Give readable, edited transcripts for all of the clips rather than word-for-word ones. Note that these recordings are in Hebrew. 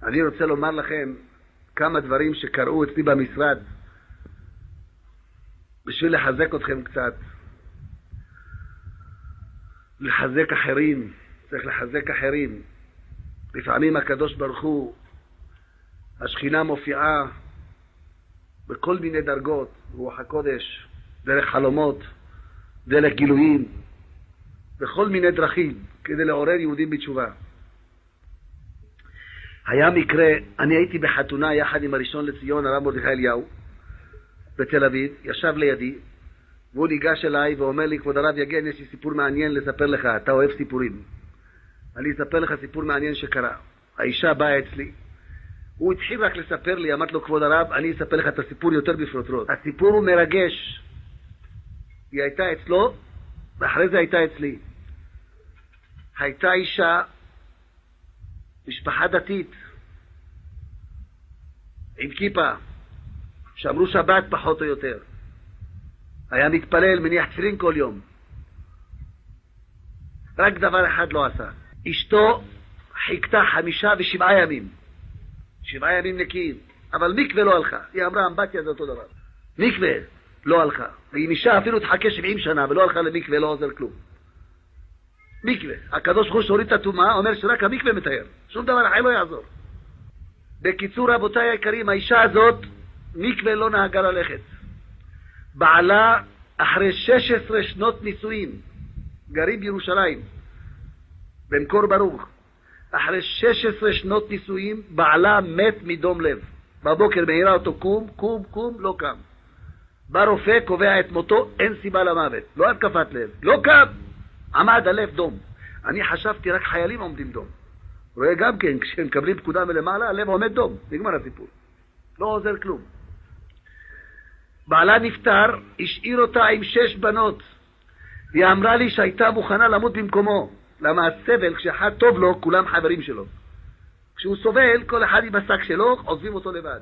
אני רוצה לומר לכם כמה דברים שקראו אצלי במשרד בשביל לחזק אתכם קצת. לחזק אחרים, צריך לחזק אחרים. לפעמים הקדוש ברוך הוא, השכינה מופיעה בכל מיני דרגות, רוח הקודש, דרך חלומות, דרך גילויים, בכל מיני דרכים, כדי לעורר יהודים בתשובה. היה מקרה, אני הייתי בחתונה יחד עם הראשון לציון, הרב מרדכי אליהו, בתל אביב, ישב לידי, והוא ניגש אליי ואומר לי, כבוד הרב יגן, יש לי סיפור מעניין לספר לך, אתה אוהב סיפורים. אני אספר לך סיפור מעניין שקרה. האישה באה אצלי, הוא התחיל רק לספר לי, אמרת לו, כבוד הרב, אני אספר לך את הסיפור יותר בפרוטרוט. הסיפור הוא מרגש. היא הייתה אצלו, ואחרי זה הייתה אצלי. הייתה אישה, משפחה דתית, עם כיפה, שאמרו שבת פחות או יותר. היה מתפלל, מניח תפילין כל יום. רק דבר אחד לא עשה. אשתו חיכתה 5 ו7 ימים. 7 ימים נקיים. אבל מקווה לא הלכה. היא אמרה, אמבטיה זה אותו דבר. מקווה לא הלכה. והיא אישה אפילו תחכה 70 שנה ולא הלכה למקווה, לא עוזר כלום. מקווה. הקדוש ברוך הוא שהוריד את הטומאה, אומר שרק המקווה מטהר. שום דבר אחר לא יעזור. בקיצור, רבותיי היקרים, האישה הזאת, מקווה לא נהגה ללכת. בעלה, אחרי 16 שנות נישואים, גרים בירושלים, במקור ברוך. אחרי 16 שנות נישואים, בעלה מת מדום לב. בבוקר מהירה אותו, קום, קום, קום, לא קם. בא רופא, קובע את מותו, אין סיבה למוות. לא התקפת לב. לא קם. עמד הלב דום. אני חשבתי רק חיילים עומדים דום. רואה גם כן, כשהם מקבלים פקודה מלמעלה, הלב עומד דום. נגמר הסיפור. לא עוזר כלום. בעלה נפטר, השאיר אותה עם 6 בנות. היא אמרה לי שהייתה מוכנה למות במקומו. למה הסבל, כשאחד טוב לו, כולם חברים שלו. כשהוא סובל, כל אחד עם השק שלו, עוזבים אותו לבד.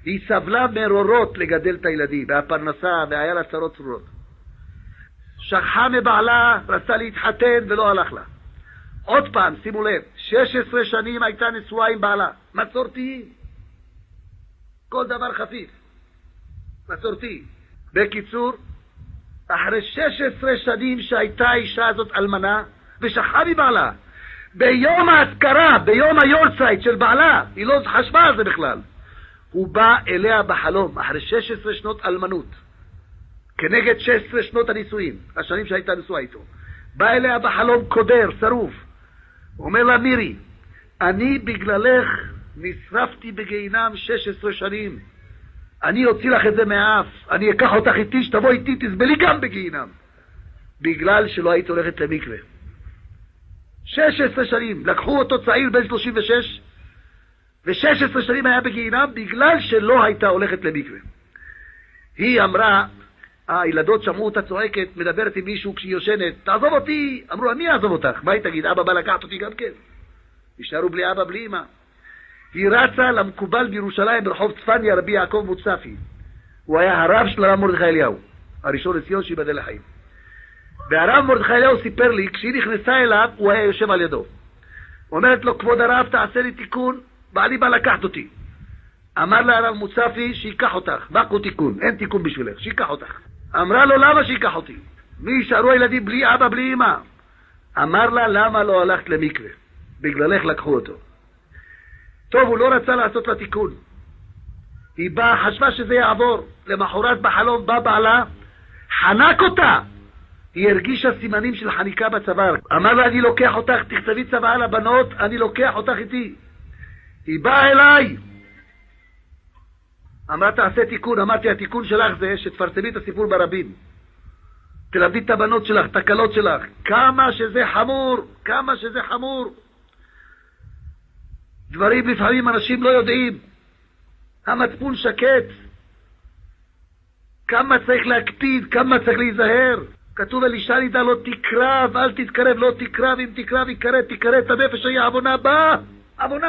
היא סבלה מרורות לגדל את הילדים, והפרנסה, והיה לה צרות צרורות. שכחה מבעלה, רצה להתחתן ולא הלך לה. עוד פעם, שימו לב, 16 שנים הייתה נשואה עם בעלה. מסורתיים. כל דבר חפיף. מסורתי. בקיצור, אחרי 16 שנים שהייתה האישה הזאת אלמנה, ושכחה מבעלה, ביום ההזכרה, ביום היורצייט של בעלה, היא לא חשבה על זה בכלל. הוא בא אליה בחלום, אחרי 16 שנות אלמנות, כנגד 16 שנות הנישואים, השנים שהייתה נשואה איתו. בא אליה בחלום קודר, שרוף. הוא אומר לה, מירי, אני בגללך נשרפתי בגיהינם 16 שנים. אני אוציא לך את זה מהאף, אני אקח אותך איתי, שתבוא איתי, תסבלי גם בגיהינם. בגלל שלא היית הולכת למקווה. 16 שנים, לקחו אותו צעיר בן 36, ו16 שנים היה בגיהינם, בגלל שלא הייתה הולכת למקווה. היא אמרה, הילדות שמעו אותה צועקת, מדברת עם מישהו כשהיא יושנת, תעזוב אותי. אמרו, אני אעזוב אותך. מה היא תגיד? אבא בא לקחת אותי גם כן. נשארו בלי אבא, בלי אמא. היא רצה למקובל בירושלים ברחוב צפניה, רבי יעקב מוצפי. הוא היה הרב של הרב מרדכי אליהו, הראשון לציון שיבדל לחיים. והרב מרדכי אליהו סיפר לי, כשהיא נכנסה אליו, הוא היה יושב על ידו. אומרת לו, כבוד הרב, תעשה לי תיקון, בעלי בא לקחת אותי. אמר לה הרב מוצפי, שיקח אותך. בקו תיקון, אין תיקון בשבילך, שיקח אותך. אמרה לו, למה שיקח אותי? מי יישארו הילדים בלי אבא, בלי אמא? אמר לה, למה לא הלכת למקווה? בגללך לקחו אותו. טוב, הוא לא רצה לעשות לה תיקון. היא באה, חשבה שזה יעבור. למחרת בחלום בא בעלה, חנק אותה. היא הרגישה סימנים של חניקה בצוואר. אמר לה, אני לוקח אותך, תכתבי צוואה לבנות, אני לוקח אותך איתי. היא באה אליי. אמרה, תעשה תיקון. אמרתי, התיקון שלך זה שתפרסמי את הסיפור ברבים. תלמדי את הבנות שלך, את הקלות שלך. כמה שזה חמור, כמה שזה חמור. דברים לפעמים אנשים לא יודעים. המצפון שקט. כמה צריך להקפיד, כמה צריך להיזהר. כתוב על אישה נידה, לא תקרב, אל תתקרב, לא תקרב, אם תקרב, יקרב, תקרב את הנפש, היה עוונה בה. עוונה.